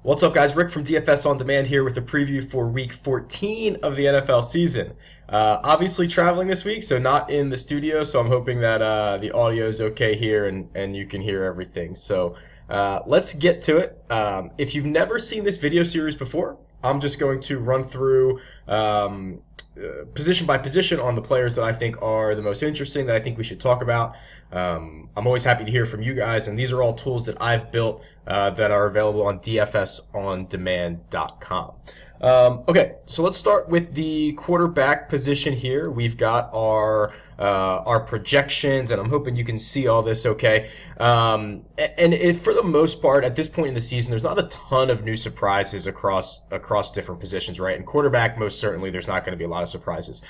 What's up, guys? Rick from DFS On Demand here with a preview for Week 14 of the NFL season. Obviously traveling this week, so not in the studio, so I'm hoping that the audio is okay here and you can hear everything. So let's get to it. If you've never seen this video series before, I'm just going to run through position by position on the players that I think are the most interesting, that I think we should talk about. I'm always happy to hear from you guys, and these are all tools that I've built that are available on dfsondemand.com. Okay, so let's start with the quarterback position here. We've got our projections, and I'm hoping you can see all this okay. And if, for the most part, at this point in the season, there's not a ton of new surprises across different positions, right? And quarterback, most certainly, there's not going to be a lot of surprises.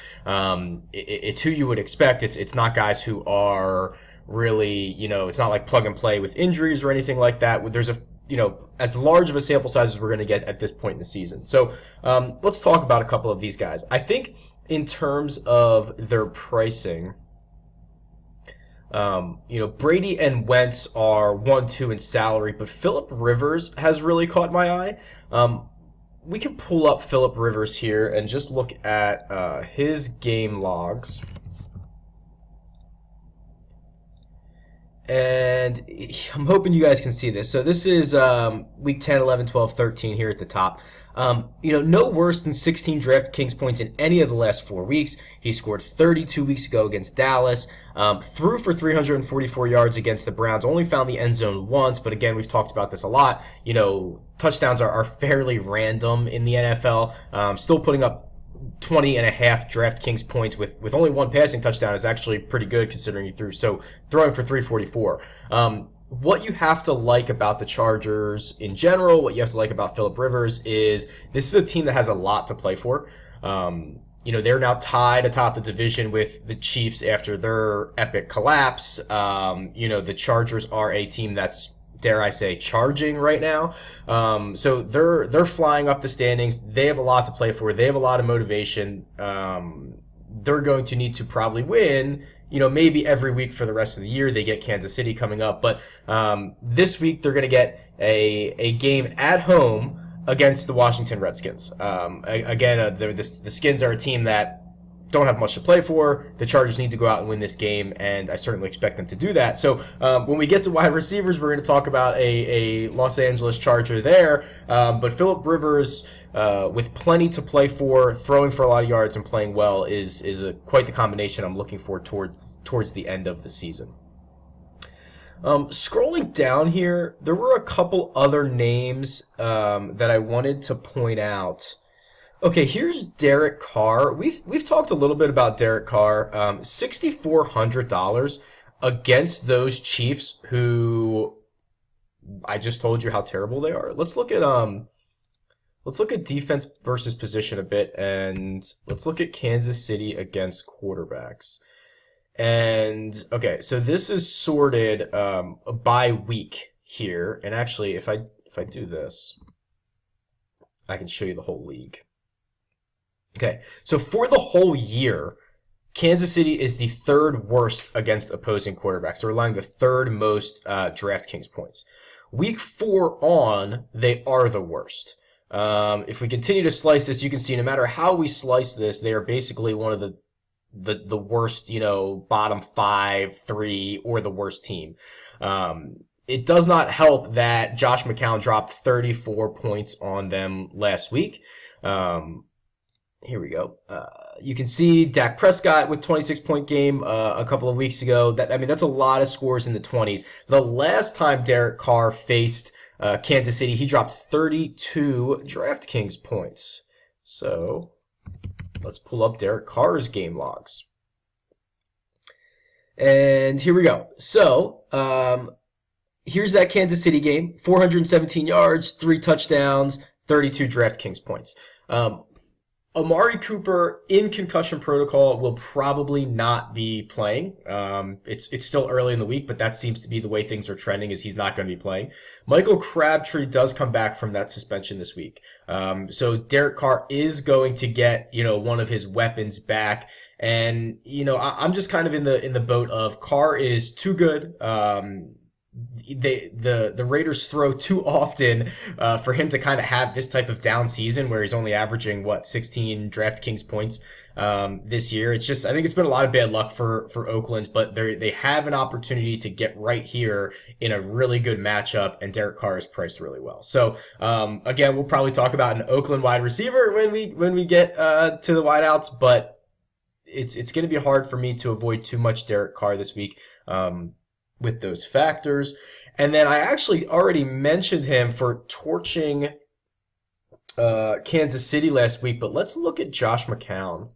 It's who you would expect. It's not guys who are really, it's not like plug and play with injuries or anything like that. There's as large of a sample size as we're going to get at this point in the season. So let's talk about a couple of these guys. I think in terms of their pricing, Brady and Wentz are 1-2 in salary, but Phillip Rivers has really caught my eye. We can pull up Phillip Rivers here and just look at his game logs. And I'm hoping you guys can see this. So this is week 10, 11, 12, 13 here at the top. No worse than 16 DraftKings points in any of the last 4 weeks. He scored 32 weeks ago against Dallas, threw for 344 yards against the Browns, only found the end zone once, but again, we've talked about this a lot. Touchdowns are fairly random in the NFL. Still putting up 20.5 DraftKings points with only one passing touchdown is actually pretty good considering he threw. So throwing for 344. What you have to like about the Chargers in general, what you have to like about Phillip Rivers is this is a team that has a lot to play for. They're now tied atop the division with the Chiefs after their epic collapse. The Chargers are a team that's, dare I say, charging right now. So they're flying up the standings. They have a lot to play for. They have a lot of motivation. They're going to need to probably win, maybe every week for the rest of the year. They get Kansas City coming up, but this week they're going to get a game at home against the Washington Redskins. The Skins are a team that don't have much to play for. The Chargers need to go out and win this game, and I certainly expect them to do that. So when we get to wide receivers, we're going to talk about a Los Angeles Charger there. But Phillip Rivers, with plenty to play for, throwing for a lot of yards and playing well, is quite the combination I'm looking for towards the end of the season. Scrolling down here, there were a couple other names that I wanted to point out. Okay, here's Derek Carr. We've talked a little bit about Derek Carr. $6,400 against those Chiefs, who I just told you how terrible they are. Let's look at defense versus position a bit, and let's look at Kansas City against quarterbacks. And okay, so this is sorted by week here. And actually, if I do this, I can show you the whole league. Okay, so for the whole year, Kansas City is the third worst against opposing quarterbacks. They're allowing the third most DraftKings points. Week 4 on, they are the worst. If we continue to slice this, you can see no matter how we slice this, they are basically one of the worst, bottom 5, 3, or the worst team. It does not help that Josh McCown dropped 34 points on them last week. Here we go. You can see Dak Prescott with 26-point game a couple of weeks ago. That's a lot of scores in the 20s. The last time Derek Carr faced Kansas City, he dropped 32 DraftKings points. So let's pull up Derek Carr's game logs. And here we go. So here's that Kansas City game. 417 yards, 3 touchdowns, 32 DraftKings points. Amari Cooper in concussion protocol will probably not be playing. It's still early in the week, but that seems to be the way things are trending, is he's not going to be playing. Michael Crabtree does come back from that suspension this week. So Derek Carr is going to get, one of his weapons back. And, I'm just kind of in the boat of Carr is too good. the Raiders throw too often for him to kind of have this type of down season where he's only averaging 16 DraftKings points this year. It's just, I think it's been a lot of bad luck for Oakland, but they have an opportunity to get right here in a really good matchup, and Derek Carr is priced really well. So again, we'll probably talk about an Oakland wide receiver when we get to the wideouts, but it's going to be hard for me to avoid too much Derek Carr this week. With those factors. And then I actually already mentioned him for torching Kansas City last week, but let's look at Josh McCown.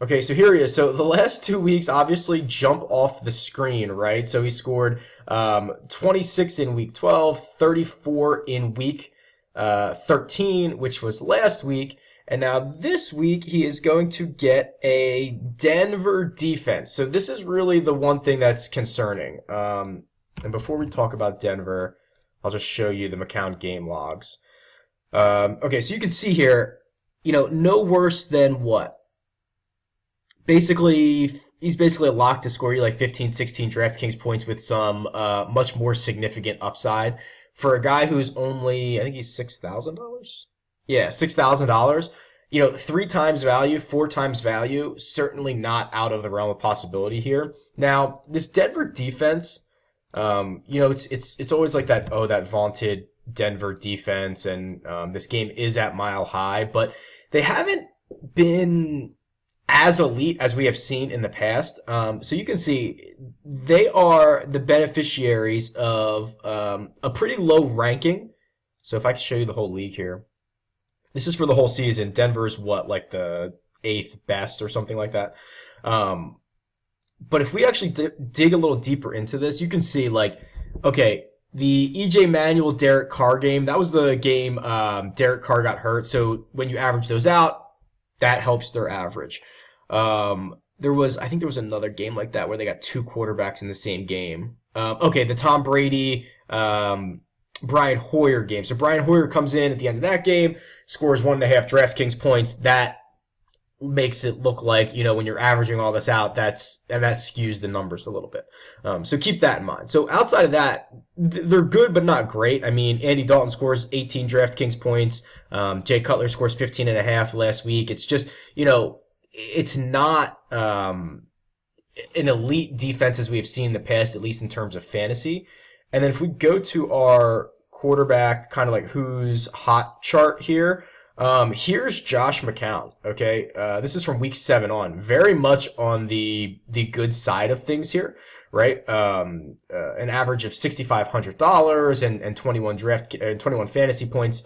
Okay, so here he is. So the last 2 weeks obviously jump off the screen, right? So he scored 26 in week 12, 34 in week 13, which was last week. And now this week, he is going to get a Denver defense. So this is really the one thing that's concerning. And before we talk about Denver, I'll just show you the McCown game logs. Okay, so you can see here, no worse than what? Basically, he's basically a lock to score you like 15, 16 DraftKings points with some much more significant upside. For a guy who's only, I think he's $6,000? Yeah, $6,000. 3 times value, 4 times value, certainly not out of the realm of possibility here. Now, this Denver defense, it's always like that vaunted Denver defense, and this game is at Mile High, but they haven't been as elite as we have seen in the past. So you can see they are the beneficiaries of a pretty low ranking. So if I can show you the whole league here. This is for the whole season. Denver's like the 8th best or something like that. But if we actually dig a little deeper into this, you can see okay, the EJ Manuel Derek Carr game, that was the game Derek Carr got hurt. So when you average those out, that helps their average. I think there was another game like that where they got 2 quarterbacks in the same game. Okay, the Tom Brady, Brian Hoyer game. So Brian Hoyer comes in at the end of that game, scores 1.5 DraftKings points. That makes it look like, when you're averaging all this out, that skews the numbers a little bit. So keep that in mind. So outside of that, they're good but not great. I mean, Andy Dalton scores 18 DraftKings points. Jay Cutler scores 15.5 last week. It's just, it's not an elite defense as we have seen in the past, at least in terms of fantasy. And then if we go to our quarterback, kind of like who's hot chart here, here's Josh McCown, okay? This is from week 7 on. Very much on the good side of things here, right? An average of $6,500 and 21 fantasy points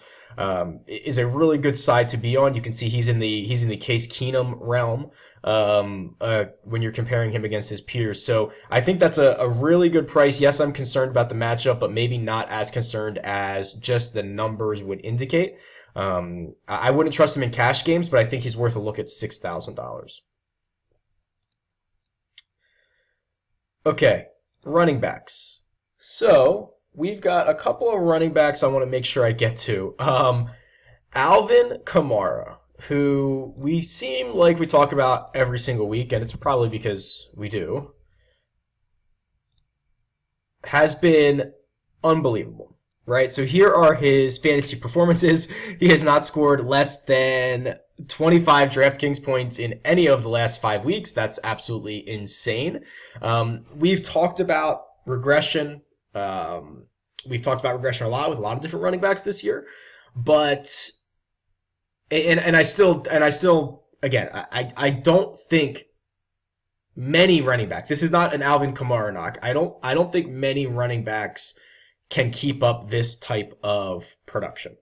is a really good side to be on. You can see he's in the Case Keenum realm when you're comparing him against his peers. So I think that's a really good price. Yes, I'm concerned about the matchup, but maybe not as concerned as just the numbers would indicate. I wouldn't trust him in cash games, but I think he's worth a look at $6,000. Okay, running backs. So we've got a couple of running backs I want to make sure I get to. Alvin Kamara, who we seem like we talk about every single week, and it's probably because we do, has been unbelievable. Right, so here are his fantasy performances. He has not scored less than 25 DraftKings points in any of the last 5 weeks. That's absolutely insane. We've talked about regression. We've talked about regression a lot with a lot of different running backs this year. But I still again, I don't think many running backs. This is not an Alvin Kamara knock. I don't think many running backs can keep up this type of production.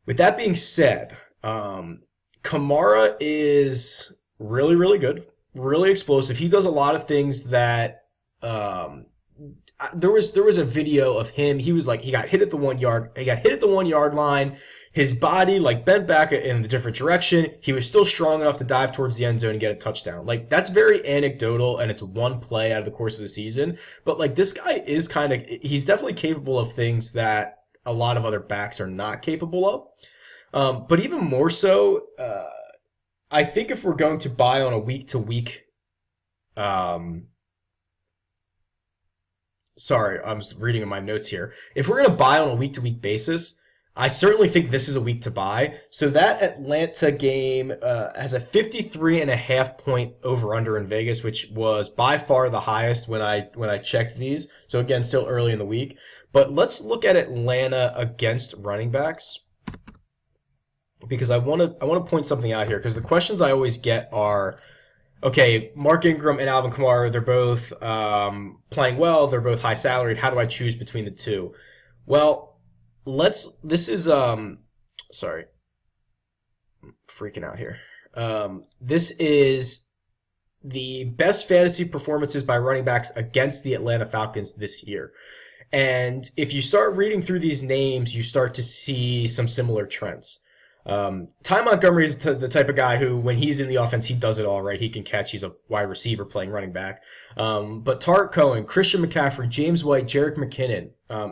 With that being said, Kamara is really, really good, really explosive. He does a lot of things that there was a video of him. He was he got hit at the 1 yard. He got hit at the 1 yard line. His body bent back in a different direction. He was still strong enough to dive towards the end zone and get a touchdown. That's very anecdotal, and it's one play out of the course of the season. But this guy is he's definitely capable of things that a lot of other backs are not capable of. But even more so, I think if we're going to buy on a week-to-week, um, sorry, I'm just reading in my notes here. If we're going to buy on a week-to-week basis, I certainly think this is a week to buy. So that Atlanta game has a 53.5 point over/under in Vegas, which was by far the highest when I checked these. So again, still early in the week. But let's look at Atlanta against running backs, because I want to point something out here, because the questions I always get are, okay, Mark Ingram and Alvin Kamara, they're both playing well, they're both high salaried. How do I choose between the two? Well, this is sorry, I'm freaking out here. This is the best fantasy performances by running backs against the Atlanta Falcons this year. And if you start reading through these names, you start to see some similar trends. Ty Montgomery is the type of guy who, when he's in the offense, he does it all right. He can catch. He's a wide receiver playing running back. But Tarek Cohen, Christian McCaffrey, James White, Jerick McKinnon,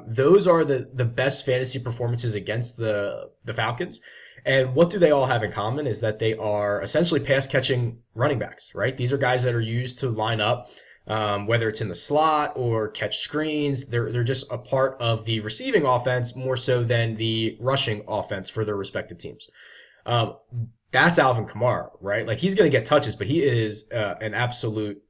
those are the best fantasy performances against the Falcons. And what do they all have in common is that they are essentially pass-catching running backs, right? These are guys that are used to line up, whether it's in the slot or catch screens. They're just a part of the receiving offense more so than the rushing offense for their respective teams. That's Alvin Kamara, right? Like, he's going to get touches, but he is an absolute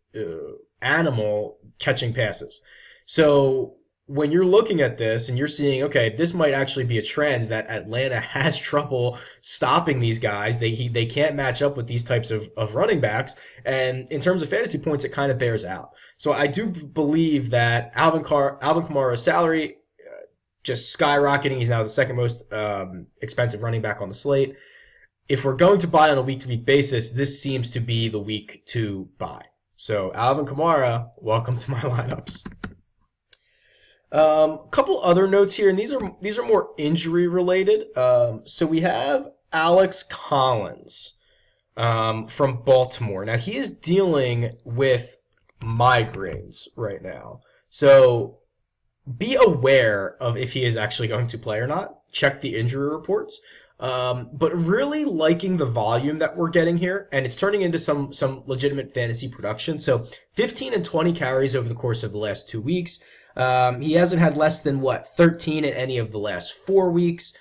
animal catching passes. So when you're looking at this and you're seeing, okay, this might actually be a trend that Atlanta has trouble stopping these guys. They can't match up with these types of running backs. And in terms of fantasy points, it kind of bears out. So I do believe that Alvin Kamara's salary just skyrocketing. He's now the second most expensive running back on the slate. If we're going to buy on a week-to-week basis, this seems to be the week to buy. So Alvin Kamara, welcome to my lineups. Couple other notes here, and these are more injury related. So we have Alex Collins from Baltimore. Now, he is dealing with migraines right now. So be aware of if he is actually going to play or not. Check the injury reports. But really liking the volume that we're getting here, and it's turning into some legitimate fantasy production. So 15 and 20 carries over the course of the last 2 weeks. He hasn't had less than, 13 in any of the last 4 weeks.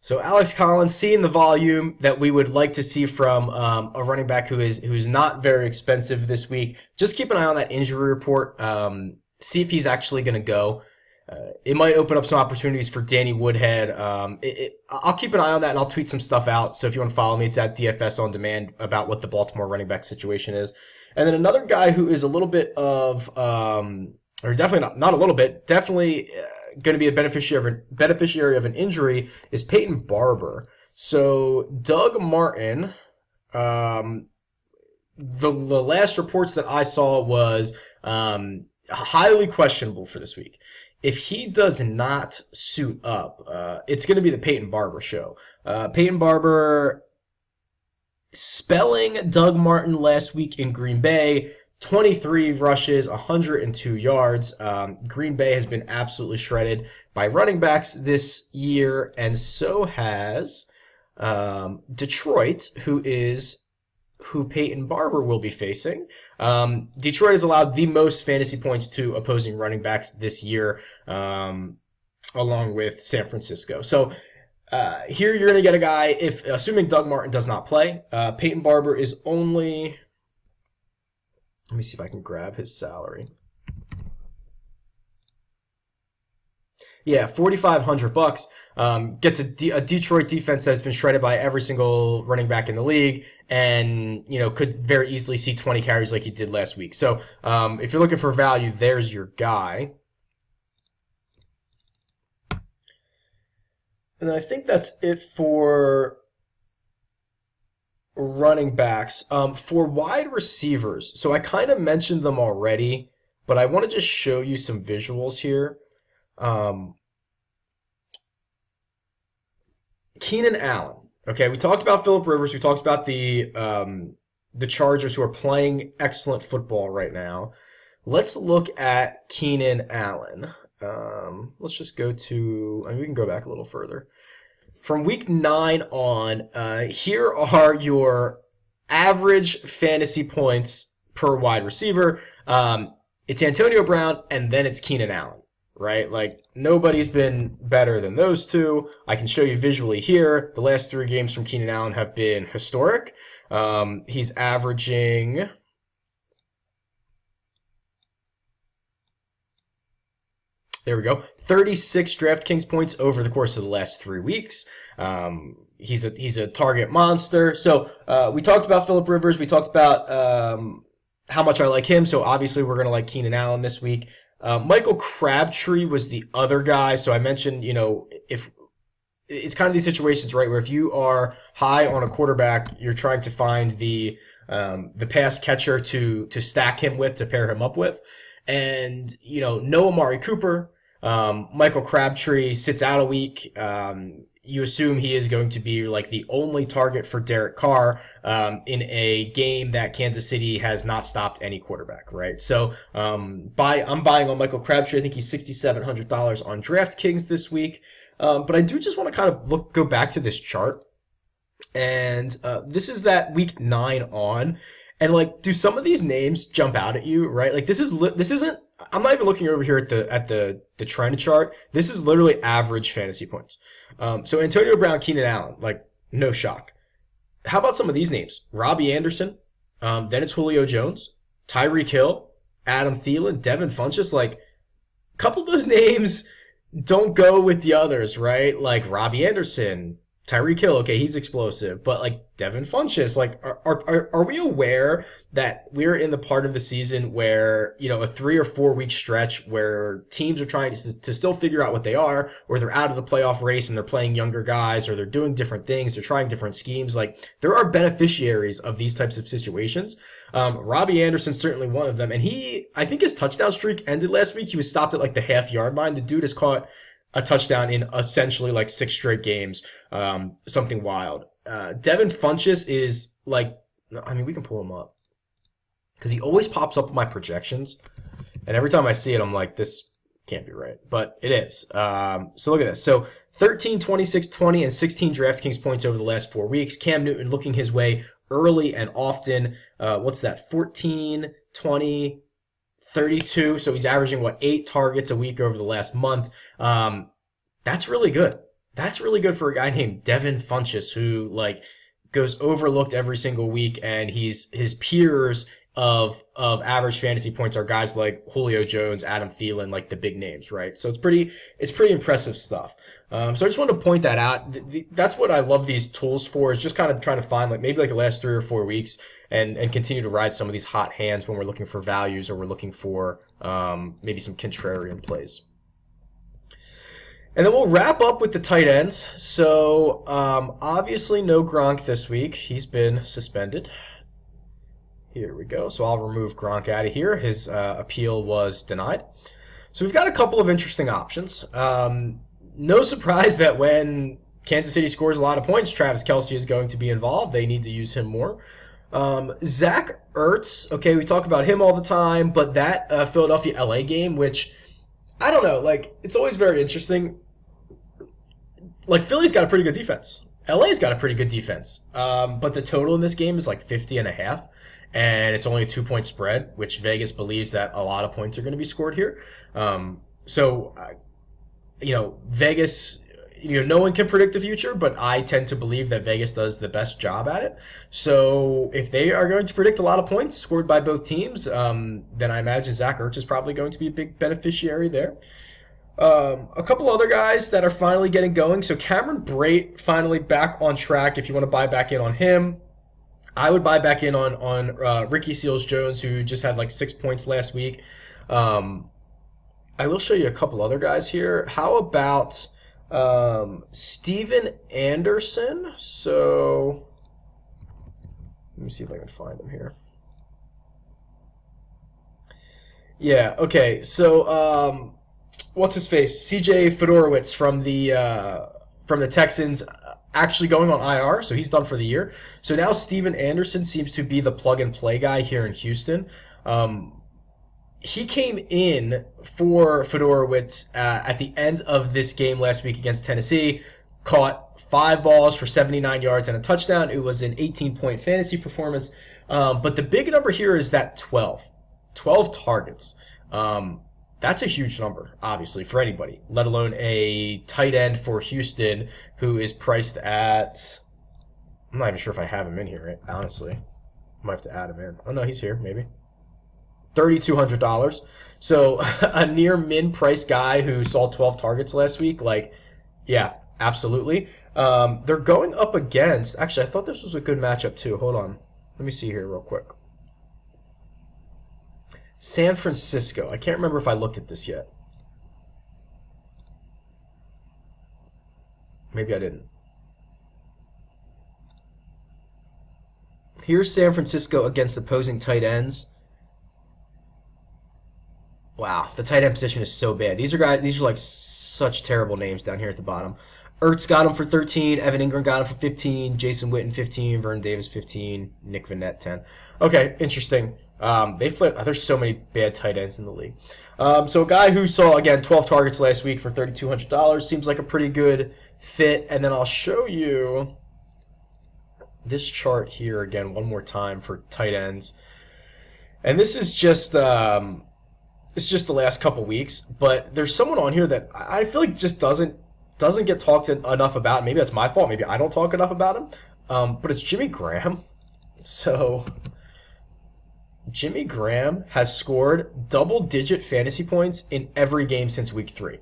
So Alex Collins, seeing the volume that we would like to see from a running back who's not very expensive this week. Just keep an eye on that injury report. See if he's actually going to go. It might open up some opportunities for Danny Woodhead. I'll keep an eye on that, and I'll tweet some stuff out. So if you want to follow me, it's at DFS On Demand about what the Baltimore running back situation is. And then another guy who is a little bit of, or definitely not a little bit, definitely going to be a beneficiary of an injury is Peyton Barber. So Doug Martin, the last reports that I saw was highly questionable for this week. If he does not suit up, it's going to be the Peyton Barber show. Peyton Barber spelling Doug Martin last week in Green Bay, 23 rushes, 102 yards. Green Bay has been absolutely shredded by running backs this year, and so has Detroit, who Peyton Barber will be facing. Detroit has allowed the most fantasy points to opposing running backs this year, along with San Francisco. So here you're going to get a guy, assuming Doug Martin does not play, Peyton Barber is only, let me see if I can grab his salary. Yeah, $4,500. Gets a Detroit defense that has been shredded by every single running back in the league, and could very easily see 20 carries like he did last week. So if you're looking for value, there's your guy. And I think that's it for running backs. For wide receivers, so I kind of mentioned them already, but I want to just show you some visuals here. Keenan Allen. Okay, we talked about Phillip Rivers. We talked about the Chargers, who are playing excellent football right now. Let's look at Keenan Allen. Let's just go to, we can go back a little further. From week 9 on, here are your average fantasy points per wide receiver. It's Antonio Brown, and then it's Keenan Allen, right? Like, nobody's been better than those two. I can show you visually here. The last 3 games from Keenan Allen have been historic. He's averaging... There we go. 36 DraftKings points over the course of the last 3 weeks. He's a target monster. So we talked about Phillip Rivers. We talked about how much I like him. So obviously we're going to like Keenan Allen this week. Michael Crabtree was the other guy. So I mentioned, if it's kind of these situations, right, where if you are high on a quarterback, you're trying to find the pass catcher to stack him with, to pair him up with. And, no Amari Cooper. Michael Crabtree sits out a week. You assume he is going to be like the only target for Derek Carr in a game that Kansas City has not stopped any quarterback, right? So I'm buying on Michael Crabtree. I think he's $6,700 on DraftKings this week. But I do just want to kind of go back to this chart. And this is that week 9 on. And like, do some of these names jump out at you, right? Like this isn't, I'm not even looking over here at the trend chart. This is literally average fantasy points. So Antonio Brown, Keenan Allen, like no shock. How about some of these names? Robbie Anderson, then it's Julio Jones, Tyreek Hill, Adam Thielen, Devin Funchess. Like a couple of those names don't go with the others, right? Like Robbie Anderson, Tyreek Hill, okay, he's explosive, but like Devin Funchess, like are we aware that we're in the part of the season where, a 3 or 4 week stretch where teams are trying to still figure out what they are, or they're out of the playoff race and they're playing younger guys, or they're doing different things, they're trying different schemes. Like there are beneficiaries of these types of situations. Robbie Anderson's certainly one of them, and I think his touchdown streak ended last week. He was stopped at like the half-yard line. The dude has caught a touchdown in essentially like 6 straight games, something wild. Devin Funchess is like, I mean, we can pull him up because he always pops up in my projections, and every time I see it, I'm like, this can't be right, but it is. So look at this. So 13, 26, 20, and 16 DraftKings points over the last 4 weeks. Cam Newton looking his way early and often. What's that? 14, 20, 32. So he's averaging 8 targets a week over the last month. That's really good. That's really good for a guy named Devin Funchess, who like goes overlooked every single week, and his peers of average fantasy points are guys like Julio Jones, Adam Thielen, like the big names, right? So it's pretty impressive stuff. So I just wanted to point that out. That's what I love these tools for, is just kind of trying to find like maybe like the last 3 or 4 weeks and continue to ride some of these hot hands when we're looking for values, or we're looking for maybe some contrarian plays. And then we'll wrap up with the tight ends. So obviously no Gronk this week. He's been suspended. Here we go. So I'll remove Gronk out of here. His appeal was denied. So we've got a couple of interesting options. No surprise that when Kansas City scores a lot of points, Travis Kelce is going to be involved. They need to use him more. Zach Ertz, okay, we talk about him all the time, but that Philadelphia-LA game, which, I don't know, like, it's always very interesting. Like, Philly's got a pretty good defense. LA's got a pretty good defense. But the total in this game is like 50.5. And it's only a 2-point spread, which Vegas believes that a lot of points are going to be scored here. Vegas, no one can predict the future, but I tend to believe that Vegas does the best job at it. So if they are going to predict a lot of points scored by both teams, then I imagine Zach Ertz is probably going to be a big beneficiary there. A couple other guys that are finally getting going. So Cameron Brate finally back on track if you want to buy back in on him. I would buy back in on Ricky Seals-Jones, who just had like 6 points last week. I will show you a couple other guys here. How about Steven Anderson? So let me see if I can find him here. Yeah, okay. So what's his face? CJ Fedorowicz from the Texans, actually going on IR, so he's done for the year. So now Steven Anderson seems to be the plug-and-play guy here in Houston. He came in for Fedorowicz at the end of this game last week against Tennessee, caught 5 balls for 79 yards and a touchdown. It was an 18-point fantasy performance. But the big number here is that 12 targets. That's a huge number, obviously, for anybody, let alone a tight end for Houston who is priced at, I'm not even sure if I have him in here, right? Honestly. I might have to add him in. Oh, no, he's here, maybe. $3,200. So a near min price guy who saw 12 targets last week, like, yeah, absolutely. They're going up against, actually, I thought this was a good matchup too. Hold on. Let me see here real quick. San Francisco. I can't remember if I looked at this yet. Maybe I didn't. Here's San Francisco against opposing tight ends. Wow, the tight end position is so bad. These are like such terrible names down here at the bottom. Ertz got him for 13, Evan Ingram got him for 15, Jason Witten 15, Vernon Davis 15, Nick Vannett 10. Okay, interesting. They flipped. There's so many bad tight ends in the league. So a guy who saw, again, 12 targets last week for $3,200 seems like a pretty good fit. And then I'll show you this chart here again one more time for tight ends. And this is just it's just the last couple weeks, but there's someone on here that I feel like just doesn't get talked enough about. Maybe that's my fault. Maybe I don't talk enough about him. But it's Jimmy Graham. So Jimmy Graham has scored double-digit fantasy points in every game since week 3.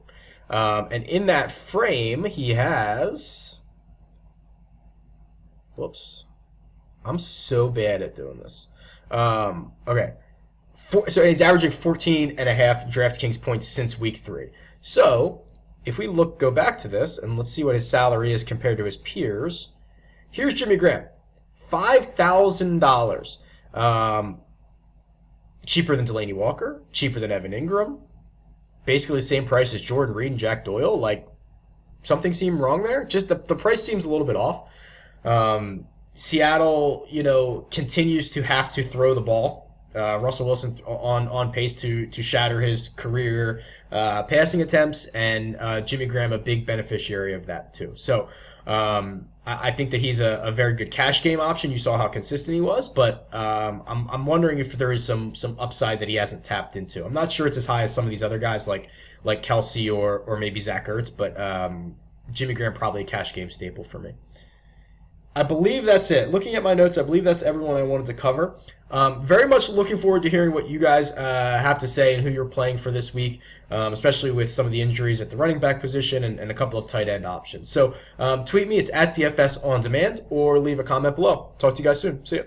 And in that frame, he has... Whoops. I'm so bad at doing this. Okay. So he's averaging 14.5 DraftKings points since week 3. So if we go back to this, and let's see what his salary is compared to his peers. Here's Jimmy Graham. $5,000. Cheaper than Delaney Walker, cheaper than Evan Ingram, basically the same price as Jordan Reed and Jack Doyle. Like, something seemed wrong there. Just the price seems a little bit off. Seattle, continues to have to throw the ball. Russell Wilson on pace to shatter his career passing attempts, and Jimmy Graham a big beneficiary of that too. So I think that he's a very good cash game option. You saw how consistent he was, but I'm wondering if there is some upside that he hasn't tapped into. I'm not sure it's as high as some of these other guys like Kelsey or maybe Zach Ertz, but Jimmy Graham probably a cash game staple for me. I believe that's it. Looking at my notes, I believe that's everyone I wanted to cover. Very much looking forward to hearing what you guys have to say and who you're playing for this week, especially with some of the injuries at the running back position and a couple of tight end options. So tweet me. It's at DFS On Demand, or leave a comment below. Talk to you guys soon. See ya.